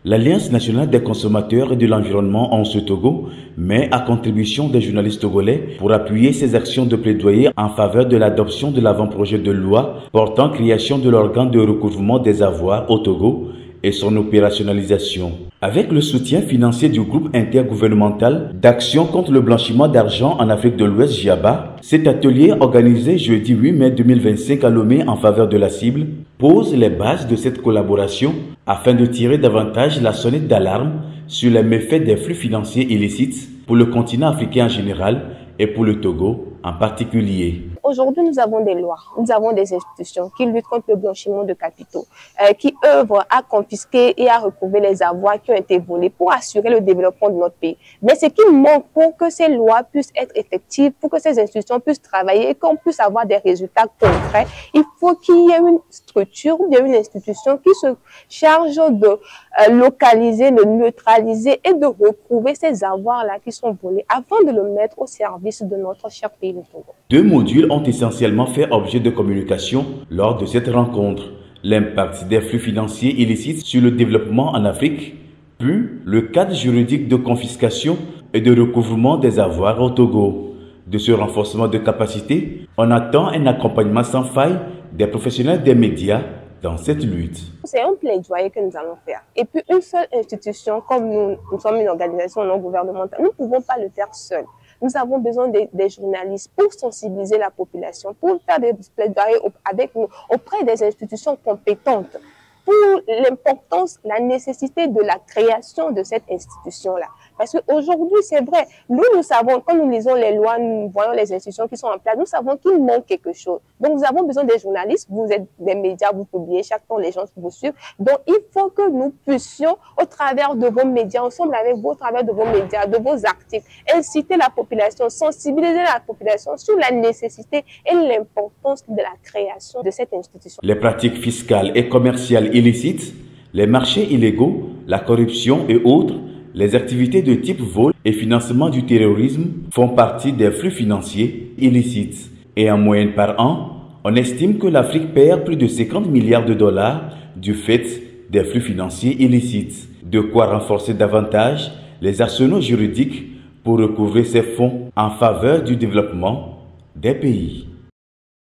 L'Alliance nationale des consommateurs et de l'environnement en ce Togo met à contribution des journalistes togolais pour appuyer ses actions de plaidoyer en faveur de l'adoption de l'avant-projet de loi portant création de l'organe de recouvrement des avoirs au Togo et son opérationnalisation. Avec le soutien financier du groupe intergouvernemental d'action contre le blanchiment d'argent en Afrique de l'Ouest, JIABA, cet atelier organisé jeudi 8 mai 2025 à Lomé en faveur de la cible pose les bases de cette collaboration afin de tirer davantage la sonnette d'alarme sur les méfaits des flux financiers illicites pour le continent africain en général et pour le Togo en particulier. Aujourd'hui, nous avons des lois, nous avons des institutions qui luttent contre le blanchiment de capitaux, qui œuvrent à confisquer et à recouvrer les avoirs qui ont été volés pour assurer le développement de notre pays. Mais ce qui manque pour que ces lois puissent être effectives, pour que ces institutions puissent travailler et qu'on puisse avoir des résultats concrets, il faut qu'il y ait une structure ou bien une institution qui se charge de localiser, de neutraliser et de recouvrer ces avoirs-là qui sont volés avant de le mettre au service de notre cher pays, le Togo. Deux modules ont essentiellement fait objet de communication lors de cette rencontre. L'impact des flux financiers illicites sur le développement en Afrique, puis le cadre juridique de confiscation et de recouvrement des avoirs au Togo. De ce renforcement de capacité, on attend un accompagnement sans faille des professionnels des médias dans cette lutte. C'est un plaidoyer que nous allons faire. Et puis une seule institution, comme nous sommes une organisation non gouvernementale, nous ne pouvons pas le faire seuls. Nous avons besoin des journalistes pour sensibiliser la population, pour faire des plaidoyers avec nous, auprès des institutions compétentes, pour l'importance, la nécessité de la création de cette institution-là. Parce qu'aujourd'hui, c'est vrai, nous savons, quand nous lisons les lois, nous voyons les institutions qui sont en place, nous savons qu'il manque quelque chose. Donc, nous avons besoin des journalistes, vous êtes des médias, vous publiez chaque temps, les gens vous suivent. Donc, il faut que nous puissions, au travers de vos médias, ensemble avec vous, au travers de vos médias, de vos articles, inciter la population, sensibiliser la population sur la nécessité et l'importance de la création de cette institution. Les pratiques fiscales et commerciales illicites, les marchés illégaux, la corruption et autres, les activités de type vol et financement du terrorisme font partie des flux financiers illicites. Et en moyenne par an, on estime que l'Afrique perd plus de 50 milliards de dollars du fait des flux financiers illicites. De quoi renforcer davantage les arsenaux juridiques pour recouvrer ces fonds en faveur du développement des pays.